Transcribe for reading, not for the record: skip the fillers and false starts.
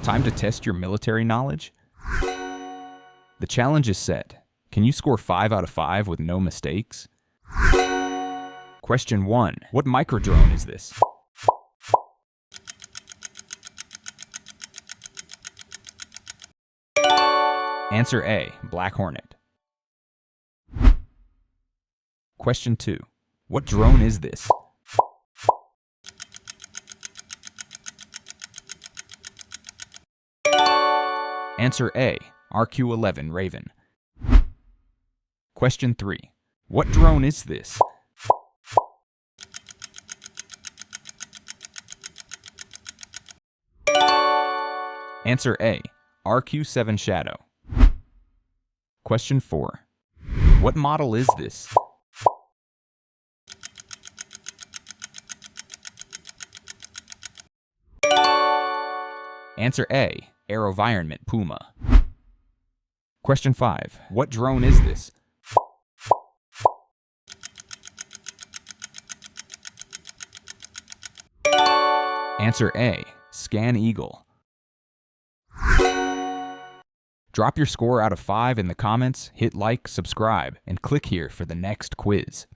Time to test your military knowledge? The challenge is set. Can you score 5 out of 5 with no mistakes? Question 1. What microdrone is this? Answer A. Black Hornet. Question 2. What drone is this? Answer A. RQ-11 Raven. Question 3. What drone is this? Answer A. RQ-7 Shadow. Question 4. What model is this? Answer A. AeroVironment Puma. Question 5. What drone is this? Answer A. ScanEagle. Drop your score out of 5 in the comments, hit like, subscribe, and click here for the next quiz.